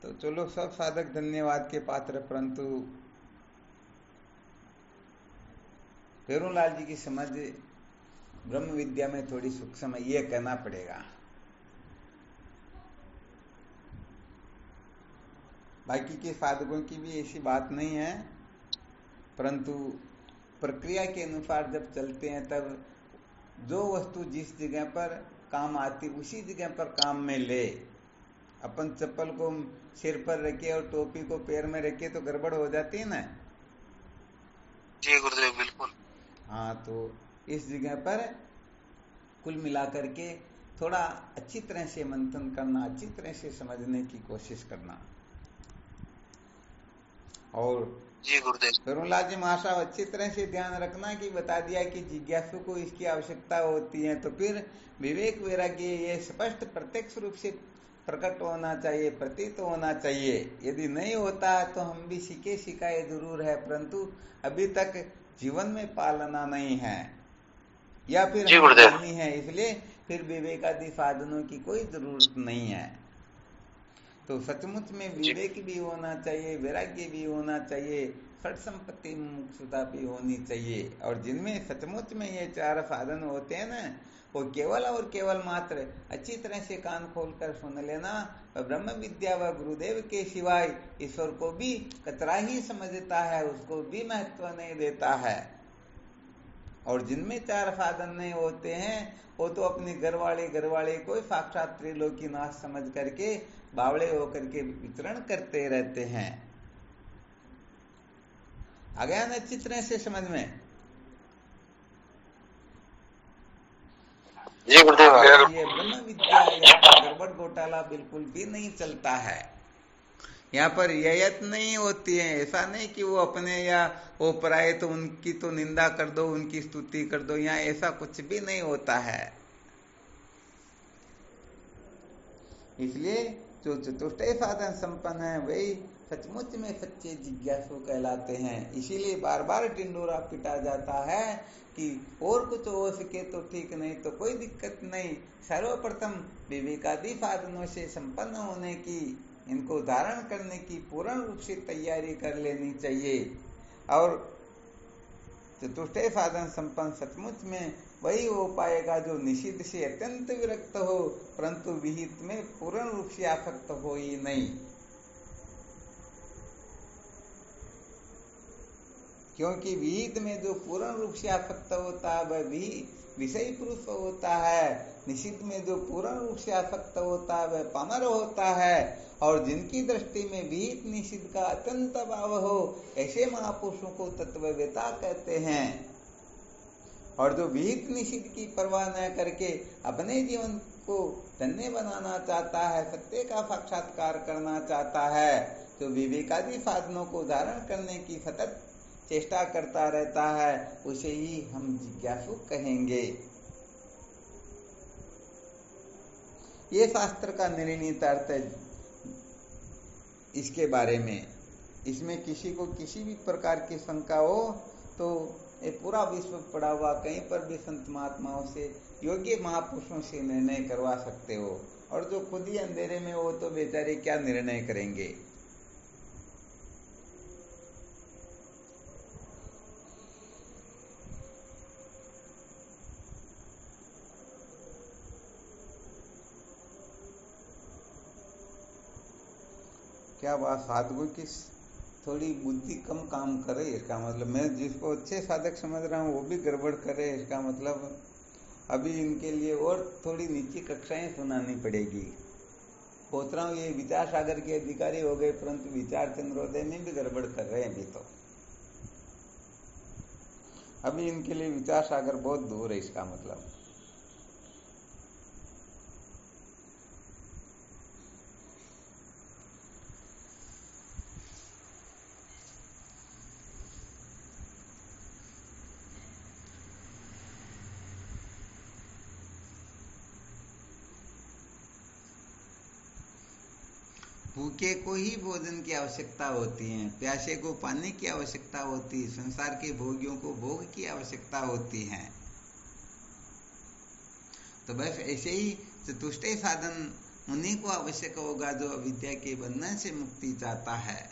A: तो चलो, सब साधक धन्यवाद के पात्र, परंतु फेरूलाल जी की समझ ब्रह्म विद्या में थोड़ी सूक्ष्म है, ये कहना पड़ेगा। बाकी के साधकों की भी ऐसी बात नहीं है, परंतु प्रक्रिया के अनुसार जब चलते हैं तब जो वस्तु जिस जगह पर काम आती उसी जगह पर काम में ले। अपन चप्पल को सिर पर रखे और टोपी को पैर में रखे तो गड़बड़ हो जाती है ना।
E: जी गुरुदेव बिल्कुल।
A: हाँ, तो इस जगह पर कुल मिलाकर के थोड़ा अच्छी तरह से मंथन करना, अच्छी तरह से समझने की कोशिश करना। और
E: जी गुरुदेव,
A: फेरूलाल जी महाशय अच्छी तरह से ध्यान रखना कि बता दिया कि जिज्ञासु को इसकी आवश्यकता होती है, तो फिर विवेक वैराग्य ये स्पष्ट प्रत्यक्ष रूप से प्रकट होना चाहिए, प्रतीत होना चाहिए। यदि नहीं होता है तो हम भी सीखे सिखाए जरूर है, परंतु अभी तक जीवन में पालना नहीं है, या फिर नहीं है, इसलिए फिर विवेकादि साधनों की कोई जरूरत नहीं है। तो सचमुच में विवेक भी होना चाहिए, वैराग्य भी होना चाहिए, फट संपत्ति मुक्तता भी होनी चाहिए। और जिनमें सचमुच में ये 4 साधन होते हैं ना, वो केवल और केवल मात्र अच्छी तरह से कान खोलकर सुन लेना, ब्रह्म विद्या व गुरुदेव के सिवाय ईश्वर को भी कतरा ही समझता है, उसको भी महत्व नहीं देता है। और जिनमें 4 साधन नहीं होते हैं वो तो अपने घरवाले को साक्षात त्रिलोकीनाथ समझ करके बावड़े होकर के विचरण करते रहते हैं। आ गया ना अच्छी तरह से समझ में?
F: जी गुरुदेव।
A: ये ब्रह्म विद्या यहाँ पर गड़बड़ घोटाला बिल्कुल भी नहीं चलता है। यहाँ पर ययत नहीं होती है, ऐसा नहीं कि वो अपने या वो पराये तो उनकी तो निंदा कर दो, उनकी स्तुति कर दो, यहाँ ऐसा कुछ भी नहीं होता है। इसलिए जो चतुष्टय साधन संपन्न है वही सचमुच में सच्चे जिज्ञासु कहलाते हैं। इसीलिए बार बार टिंडोरा पिटा जाता है कि और कुछ हो सके तो ठीक, नहीं तो कोई दिक्कत नहीं, सर्वप्रथम विवेकादि साधनों से संपन्न होने की, इनको धारण करने की पूर्ण रूप से तैयारी कर लेनी चाहिए। और चतुष्टय साधन संपन्न सचमुच में वही हो पाएगा जो निषिद्ध से अत्यंत विरक्त हो, परंतु विहित में पूर्ण रूप से आसक्त हो ही नहीं। क्योंकि विहित में जो पूर्ण रूप से आसक्त होता है वह भी विषय पुरुष होता है, निषिद्ध में जो पूर्ण रूप से आसक्त होता है वह पामर होता है। और जिनकी दृष्टि में विहित निषिद्ध का अत्यंत अभाव हो, ऐसे महापुरुषों को तत्ववेता कहते हैं। और जो विहित निषिद्ध की परवाह न करके अपने जीवन को धन्य बनाना चाहता है, सत्य का साक्षात्कार करना चाहता है, जो विवेकादि साधनों को धारण करने की सतत चेष्टा करता रहता है, उसे ही हम जिज्ञासु कहेंगे। ये शास्त्र का निर्णीत अर्थ है इसके बारे में। इसमें किसी को किसी भी प्रकार की शंका हो तो ये पूरा विश्व पड़ा हुआ, कहीं पर भी संत महात्माओं से, योग्य महापुरुषों से निर्णय करवा सकते हो। और जो खुद ही अंधेरे में हो तो बेचारे क्या निर्णय करेंगे। क्या बात, साधकों की थोड़ी बुद्धि कम काम करे, इसका मतलब मैं जिसको अच्छे साधक समझ रहा हूँ वो भी गड़बड़ करे, इसका मतलब अभी इनके लिए और थोड़ी नीची कक्षाएं सुनानी पड़ेगी। सोच रहा हूँ ये विचार सागर के अधिकारी हो गए, परंतु विचार चंद्रोदय में भी गड़बड़ कर रहे हैं अभी तो। अभी इनके लिए विचार सागर बहुत दूर है, इसका मतलब। भूखे को ही भोजन की आवश्यकता होती है, प्यासे को पानी की आवश्यकता होती है, संसार के भोगियों को भोग की आवश्यकता होती है। तो बस ऐसे ही चतुष्टय साधन उन्हीं को आवश्यक होगा जो अविद्या के बंधन से मुक्ति चाहता है,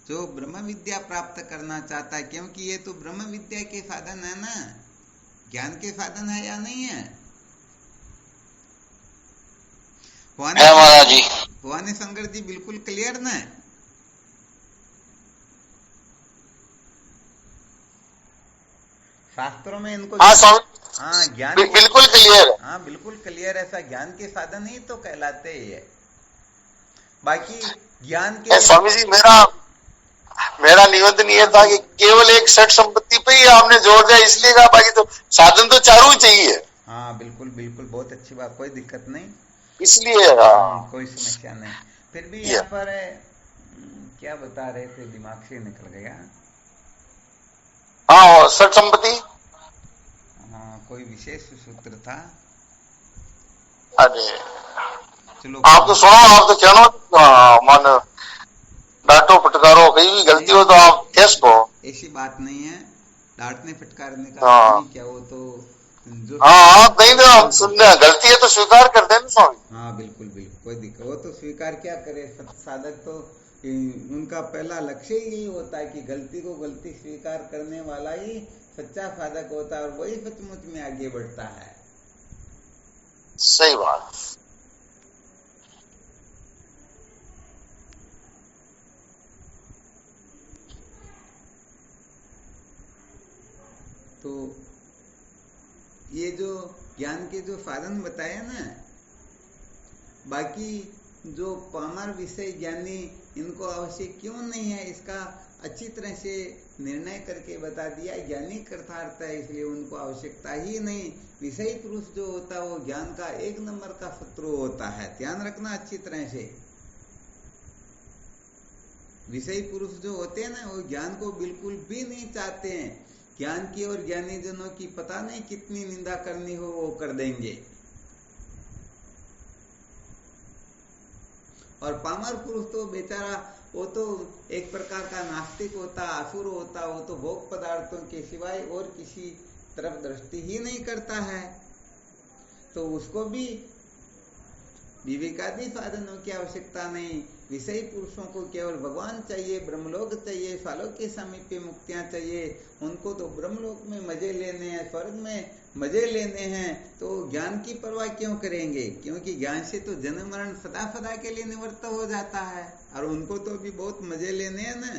A: जो ब्रह्म विद्या प्राप्त करना चाहता है। क्योंकि ये तो ब्रह्म विद्या के साधन है ना, ज्ञान के साधन है या नहीं है?
B: महाराज जी,
A: भवानी शंकर जी बिल्कुल क्लियर ना? शास्त्रों में इनको हाँ ज्ञान
G: बिल्कुल क्लियर है।
A: हाँ बिल्कुल क्लियर, ऐसा ज्ञान के साधन ही तो कहलाते ही है। बाकी ज्ञान के
G: स्वामी जी, मेरा निवेदन ये था कि केवल एक सठ संपत्ति पे ही आपने जोर दिया, इसलिए कहा, बाकी तो साधन तो चारों ही चाहिए।
A: हाँ बिल्कुल बिल्कुल, बहुत अच्छी बात, कोई दिक्कत नहीं,
G: इसलिए
A: कोई समस्या नहीं। फिर भी यहाँ पर क्या बता रहे थे, दिमाग से निकल गया।
G: हाँ, सठ संपत्ति,
A: हाँ कोई विशेष सूत्र था।
G: अरे
A: चलो
G: आप तो सुनो, आप तो क्या मन डांटो फटकारो, कहीं भी गलती हो तो आप कैस को,
A: ऐसी बात नहीं है, डांटने फटकारने का क्या हो तो जो
G: हाँ नहीं तो हम सुनने, गलती है तो स्वीकार कर देना स्वामी।
A: हाँ बिल्कुल बिल्कुल, कोई दिक्कत, वो तो स्वीकार क्या करे साधक, तो उनका पहला लक्ष्य ही यही होता है कि गलती को गलती स्वीकार करने वाला ही सच्चा साधक होता है, और वही सचमुच में आगे बढ़ता है।
G: सही बात।
A: तो ये जो ज्ञान के जो साधन बताए ना, बाकी जो पामर विषय ज्ञानी इनको आवश्यक क्यों नहीं है, इसका अच्छी तरह से निर्णय करके बता दिया। ज्ञानी कृतार्थ है, इसलिए उनको आवश्यकता ही नहीं। विषयी पुरुष जो होता है वो ज्ञान का एक नंबर का शत्रु होता है, ध्यान रखना अच्छी तरह से। विषयी पुरुष जो होते हैं ना, वो ज्ञान को बिल्कुल भी नहीं चाहते हैं। ज्ञान की और ज्ञानी जनों की पता नहीं कितनी निंदा करनी हो वो कर देंगे। और पामर पुरुष तो बेचारा, वो तो एक प्रकार का नास्तिक होता, असुर होता, वो तो भोग पदार्थों के सिवाय और किसी तरफ दृष्टि ही नहीं करता है। तो उसको भी विवेकादि साधनों की आवश्यकता नहीं। विषयी पुरुषों को केवल भगवान चाहिए, ब्रह्मलोक चाहिए, सालोक के समीप मुक्तियां चाहिए। उनको तो ब्रह्मलोक में मजे लेने हैं, स्वर्ग में मजे लेने हैं, तो ज्ञान की परवाह क्यों करेंगे? क्योंकि ज्ञान से तो जन्म मरण सदा सदा के लिए निवृत्त हो जाता है, और उनको तो भी बहुत मजे लेने हैं ना।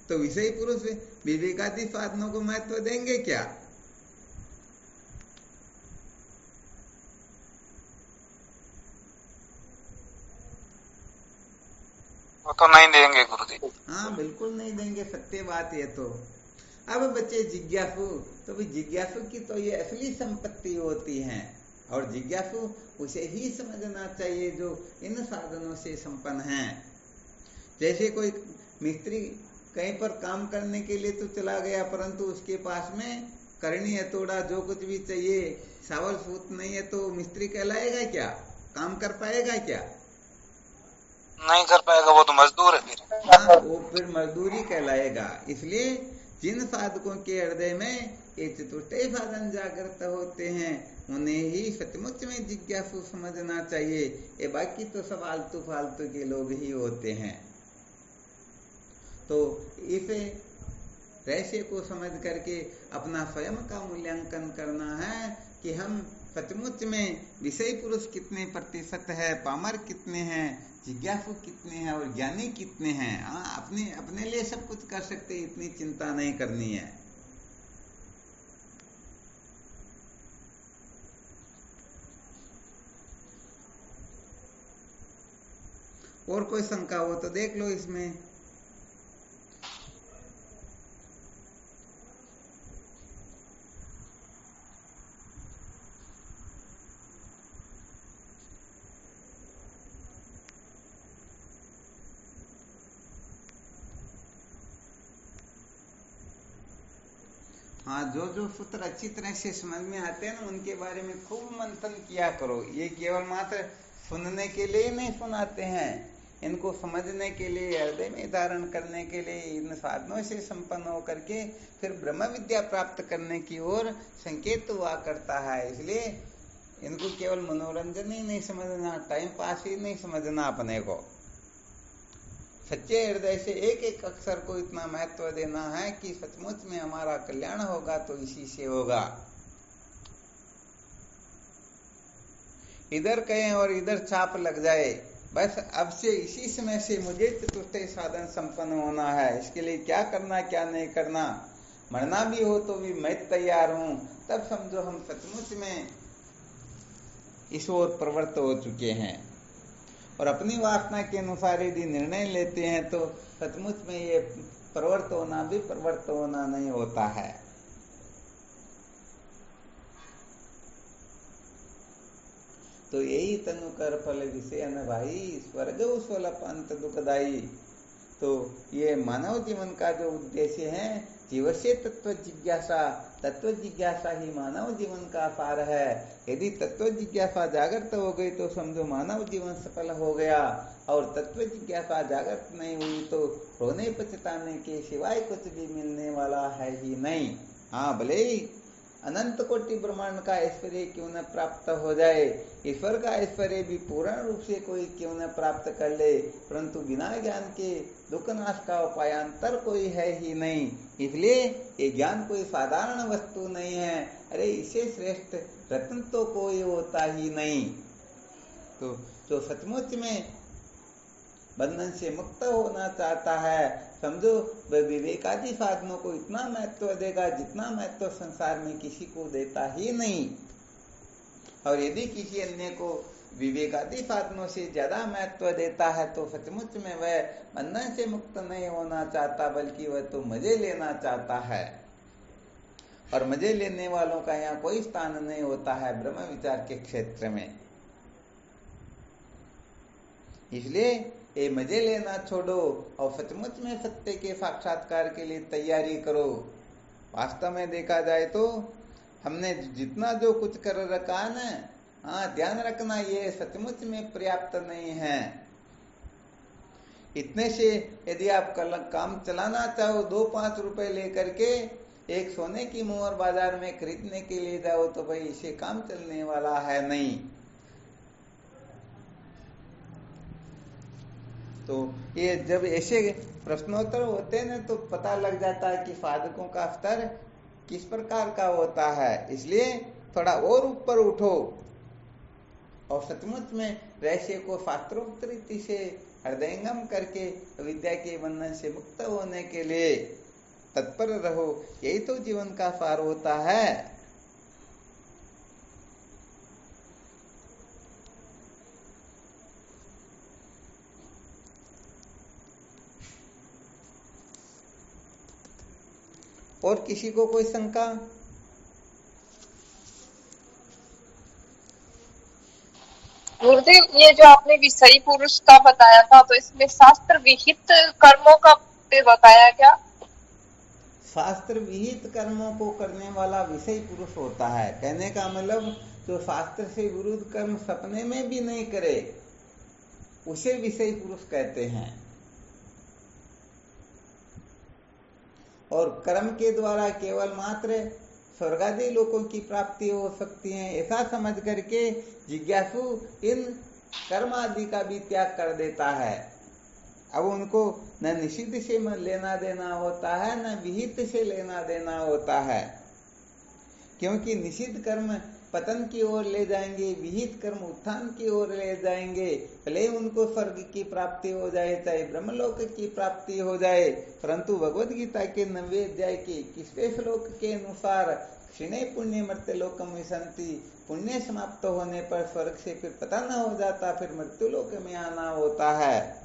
A: तो विषयी पुरुष विवेकादि साधनों को महत्व देंगे क्या?
E: वो तो नहीं देंगे गुरुदेव।
A: हाँ बिल्कुल नहीं देंगे, सत्य बात ये तो। अब बचे जिज्ञासु, तो भी जिज्ञासु की तो ये असली संपत्ति होती है, और जिज्ञासु उसे ही समझना चाहिए जो इन साधनों से संपन्न है। जैसे कोई मिस्त्री कहीं पर काम करने के लिए तो चला गया, परंतु उसके पास में करनी हथौड़ा जो कुछ भी चाहिए, सावल सूत नहीं है, तो मिस्त्री कहलाएगा क्या? काम कर पाएगा क्या?
E: नहीं कर पाएगा, वो तो मजदूर है फिर।
A: हाँ, वो फिर मजदूरी कहलाएगा। इसलिए जिन साधकों के हृदय में ये चतुष्टय साधन जागृत होते हैं, उन्हें ही सचमुच में जिज्ञासु समझना चाहिए। ये बाकी तो सब आलतू फालतू के लोग ही होते हैं। तो इसे रहस्य को समझ करके अपना स्वयं का मूल्यांकन करना है कि हम सचमुच में विषय पुरुष कितने प्रतिशत है, पामर कितने हैं, जिज्ञासु कितने हैं और ज्ञानी कितने हैं। अपने अपने लिए सब कुछ कर सकते, इतनी चिंता नहीं करनी है। और कोई शंका हो तो देख लो इसमें। हाँ, जो जो सूत्र अच्छी तरह से समझ में आते हैं ना, उनके बारे में खूब मंथन किया करो। ये केवल मात्र सुनने के लिए नहीं सुनाते हैं, इनको समझने के लिए, हृदय में धारण करने के लिए, इन साधनों से संपन्न होकर के फिर ब्रह्म विद्या प्राप्त करने की ओर संकेत हुआ करता है। इसलिए इनको केवल मनोरंजन ही नहीं समझना, टाइम पास ही नहीं समझना, अपने को सच्चे हृदय से एक एक अक्षर को इतना महत्व देना है कि सचमुच में हमारा कल्याण होगा तो इसी से होगा। इधर कहें और इधर छाप लग जाए, बस अब से इसी समय से मुझे चतुष्टय साधन संपन्न होना है। इसके लिए क्या करना क्या नहीं करना, मरना भी हो तो भी मैं तैयार हूं, तब समझो हम सचमुच में इस ओर प्रवृत्त हो चुके हैं। और अपनी वासना के अनुसार यदि निर्णय लेते हैं तो सचमुच में ये प्रवृत्त होना भी प्रवृत्त होना नहीं होता है। तो यही तनु कर फल विषय न भाई, स्वर्ग स्वल्प अंत दुखदाई। तो ये मानव जीवन का जो उद्देश्य है, जीव से तत्व जिज्ञासा, तत्व जिज्ञासा ही मानव जीवन का सार है। यदि तत्व जिज्ञासा जागृत हो गई तो समझो मानव जीवन सफल हो गया, और तत्व जिज्ञासा जागृत नहीं हुई तो रोने पछताने के सिवाय कुछ भी मिलने वाला है ही नहीं। हाँ, भले ही अनंत कोटि ब्रह्मांड का ऐश्वर्य क्यों न प्राप्त हो जाए, ईश्वर का ऐश्वर्य भी पूर्ण रूप से कोई क्यों न प्राप्त कर ले, परंतु बिना ज्ञान के दुख नाश का उपायांतर कोई है ही नहीं। इसलिए ये ज्ञान कोई साधारण वस्तु नहीं है। अरे इसे श्रेष्ठ रत्न तो कोई होता ही नहीं। तो जो सचमुच में बंधन से मुक्त होना चाहता है, समझो वह विवेकादि साधनों को इतना महत्व देगा जितना महत्व संसार में किसी को देता ही नहीं। और यदि किसी अन्य को विवेकादि साधनों से ज्यादा महत्व देता है तो सचमुच में वह बंधन से मुक्त नहीं होना चाहता, बल्कि वह तो मजे लेना चाहता है। और मजे लेने वालों का यहाँ कोई स्थान नहीं होता है ब्रह्म विचार के क्षेत्र में। इसलिए ये मजे लेना छोड़ो और सचमुच में सत्य के साक्षात्कार के लिए तैयारी करो। वास्तव में देखा जाए तो हमने जितना जो कुछ कर रखा है ना, हाँ ध्यान रखना, ये सचमुच में पर्याप्त नहीं है। इतने से यदि आप काम चलाना चाहो, 2-5 रुपए लेकर के एक सोने की मोहर बाजार में खरीदने के लिए जाओ तो भाई इसे काम चलने वाला है नहीं। तो ये जब ऐसे प्रश्नोत्तर होते हैं ना तो पता लग जाता है कि साधकों का स्तर किस प्रकार का होता है। इसलिए थोड़ा और ऊपर उठो और सचमुच में रहस्य को शास्त्रोक्त रीति से हृदयंगम करके विद्या के बंधन से मुक्त होने के लिए तत्पर रहो। यही तो जीवन का सार होता है। और किसी को कोई शंका?
D: गुरुदेव, ये जो आपने विषयी पुरुष का बताया था, तो इसमें शास्त्र विहित कर्मों का पे बताया क्या?
A: शास्त्र विहित कर्मों को करने वाला विषय पुरुष होता है। कहने का मतलब जो शास्त्र से विरुद्ध कर्म सपने में भी नहीं करे उसे विषय पुरुष कहते हैं। और कर्म के द्वारा केवल मात्र स्वर्गादि लोकों की प्राप्ति हो सकती है, ऐसा समझ करके जिज्ञासु इन कर्म आदि का भी त्याग कर देता है। अब उनको न निषिद्ध से लेना देना होता है, न विहित से लेना देना होता है, क्योंकि निषिद्ध कर्म पतन की ओर ले जाएंगे, विहित कर्म उत्थान की ओर ले जाएंगे। भले उनको स्वर्ग की प्राप्ति हो जाए, चाहे ब्रह्मलोक की प्राप्ति हो जाए, परंतु भगवद गीता के 9वें अध्याय के 21वें श्लोक के अनुसार क्षीणे पुण्य मर्त्य लोकम विसंति, पुण्य समाप्त होने पर स्वर्ग से फिर पतन हो जाता, फिर मृत्यु लोक में आना होता है।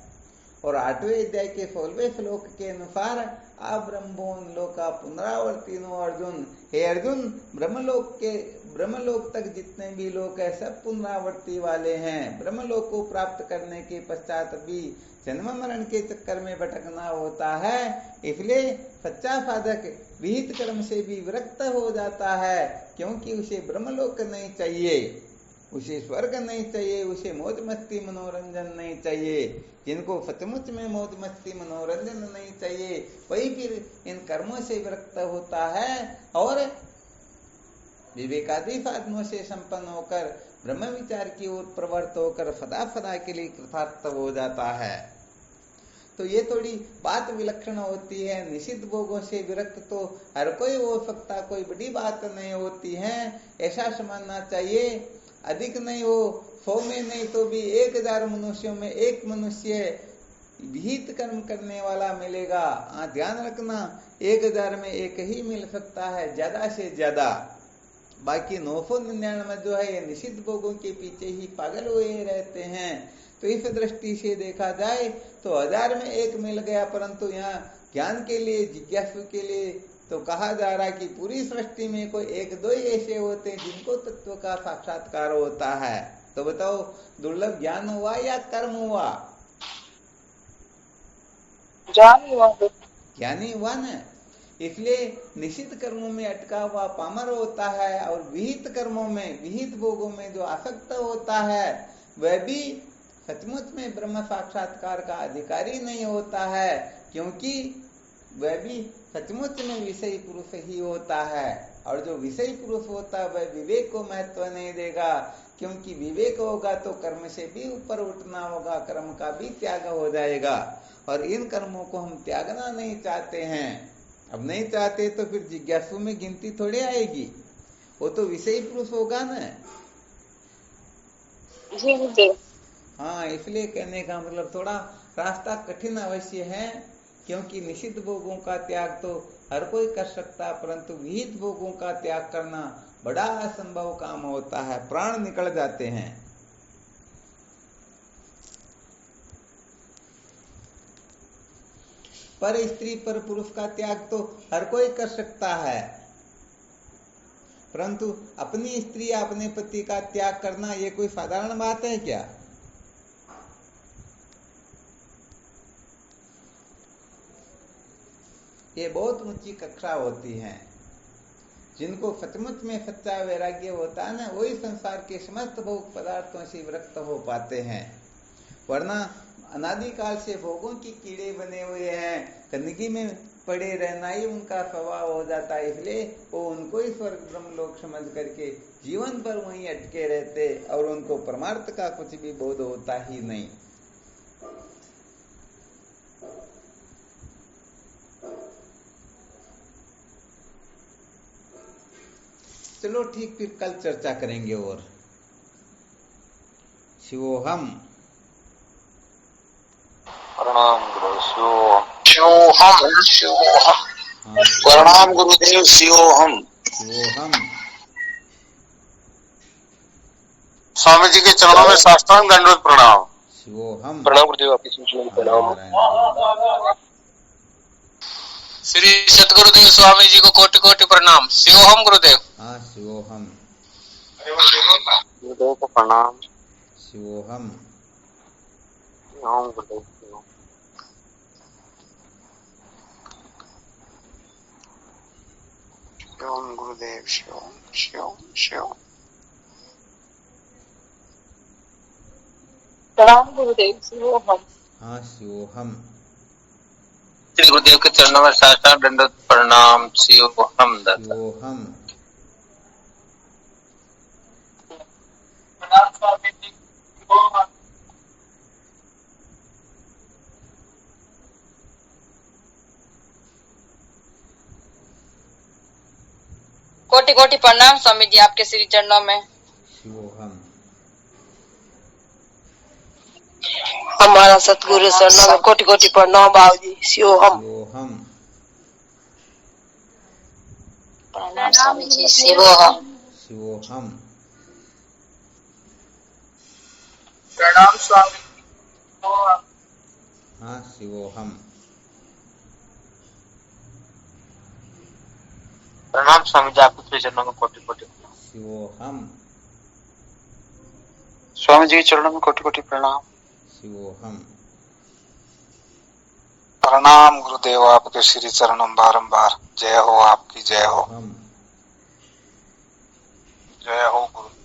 A: और 8वें अध्याय के 16वें श्लोक के अनुसार अब्रह्मोन लोका पुनरावर्तिनो अर्जुन, हे अर्जुन, ब्रह्मलोक तक जितने भी लोग हैं सब पुनरावर्ती वाले हैं। ब्रह्मलोक को प्राप्त करने के पश्चात भी जन्म मरण के चक्कर में भटकना होता है। इसलिए सच्चा साधक विहित कर्म से भी विरक्त हो जाता है, क्योंकि उसे ब्रह्मलोक नहीं चाहिए, उसे स्वर्ग नहीं चाहिए, उसे मौज मस्ती मनोरंजन नहीं चाहिए। जिनको सचमुच में मौज मस्ती मनोरंजन नहीं चाहिए वही फिर इन कर्मों से विरक्त होता है और विवेकादि साधनों से संपन्न होकर ब्रह्म विचार की ओर प्रवृत्त होकर सदा सदा के लिए कृतार्थ हो जाता है। तो ये थोड़ी बात विलक्षण होती है। निषिद्ध भोगों से विरक्त तो हर कोई हो सकता, कोई बड़ी बात नहीं होती है, ऐसा समझना चाहिए। अधिक नहीं हो 100 में नहीं तो भी 1000 मनुष्यों में एक मनुष्य विहित कर्म करने वाला मिलेगा। ध्यान रखना, 1000 में एक ही मिल सकता है ज्यादा से ज्यादा। बाकी 999 जो है ये निषिद्ध भोगों के पीछे ही पागल हुए रहते हैं। तो इस दृष्टि से देखा जाए तो 1000 में एक मिल गया, परंतु यहाँ ज्ञान के लिए, जिज्ञासु के लिए तो कहा जा रहा है कि पूरी सृष्टि में कोई 1-2 ही ऐसे होते हैं जिनको तत्व का साक्षात्कार होता है। तो बताओ, दुर्लभ ज्ञान हुआ या कर्म हुआ? ज्ञानी हुआ न। इसलिए निषिद्ध कर्मों में अटका हुआ पामर होता है और विहित कर्मों में, विहित भोगों में जो आसक्त होता है वह भी सचमुच में ब्रह्म साक्षात्कार का अधिकारी नहीं होता है, क्योंकि वह भी सचमुच में विषयी पुरुष ही होता है। और जो विषयी पुरुष होता है वह विवेक को महत्व नहीं देगा, क्योंकि विवेक होगा तो कर्म से भी ऊपर उठना होगा, कर्म का भी त्याग हो जाएगा। और इन कर्मों को हम त्यागना नहीं चाहते हैं। अब नहीं चाहते तो फिर जिज्ञासु में गिनती थोड़ी आएगी, वो तो विषयी पुरुष होगा ना।
D: जी।
A: हाँ, इसलिए कहने का मतलब थोड़ा रास्ता कठिन अवश्य है, क्योंकि निषिद्ध भोगों का त्याग तो हर कोई कर सकता, परंतु विहित भोगों का त्याग करना बड़ा असंभव काम होता है, प्राण निकल जाते हैं। पर स्त्री पर पुरुष का त्याग तो हर कोई कर सकता है, परंतु अपनी स्त्री या अपने पति का त्याग करना ये कोई साधारण बात है क्या? ये बहुत ऊंची कक्षा होती है। जिनको सचमुच में सच्चा वैराग्य होता है ना, वही संसार के समस्त भोग पदार्थों से विरक्त हो पाते हैं। वरना अनादिकाल से भोगों की कीड़े बने हुए हैं, गंदगी में पड़े रहना ही उनका स्वभाव हो जाता है। इसलिए वो उनको ही स्वर्ग ब्रह्मलोक समझ करके जीवन भर वहीं अटके रहते और उनको परमार्थ का कुछ भी बोध होता ही नहीं। चलो ठीक, फिर कल चर्चा करेंगे। और शिवोहम,
B: प्रणाम गुरु शिवोहम, प्रणाम गुरुदेव शिवोहम। स्वामी जी के चरणों में साष्टांग दंडवत प्रणाम।
A: शिवोहम,
F: प्रणाम गुरुदेव, आपकी सूचना में प्रणाम।
E: श्री सतगुरुदेव स्वामी जी को कोटि कोटि प्रणाम। शिवोहम गुरुदेव।
A: हाँ शिवोहम।
B: गुरुदेव को प्रणाम।
A: शिवोहम।
B: ओम गुरुदेव। ओम गुरुदेव। शिवम शिवम शिवम।
D: प्रणाम गुरुदेव। शिवोहम।
A: हाँ शिवोहम।
E: श्री गुरुदेव के चरणों में साष्टांग दंडवत प्रणाम। शिवोहम दाता।
A: शिवोहम।
E: प्रणाम स्वामी जी। शिवोहम।
D: कोटि कोटि प्रणाम स्वामी जी आपके श्री चरणों में।
A: शिवोहम।
H: हमारा सतगुरु चरणों में कोटि कोटि प्रणाम बाबू जी। शिवोहम।
A: शिवोहम।
H: प्रणाम स्वामी जी। शिवोहम।
A: शिवोहम।
E: प्रणाम स्वामी।
A: हाँ शिवोहम।
B: प्रणाम स्वामी जी आपके श्री चरणों में कोटि कोटि।
A: शिवोहम।
B: स्वामी जी के चरणों में कोटि कोटि प्रणाम।
A: शिवोहम।
I: प्रणाम गुरुदेव आपके श्री चरणों में बारंबार। जय हो आपकी। जय हो।
A: हम।
I: जय हो गुरु।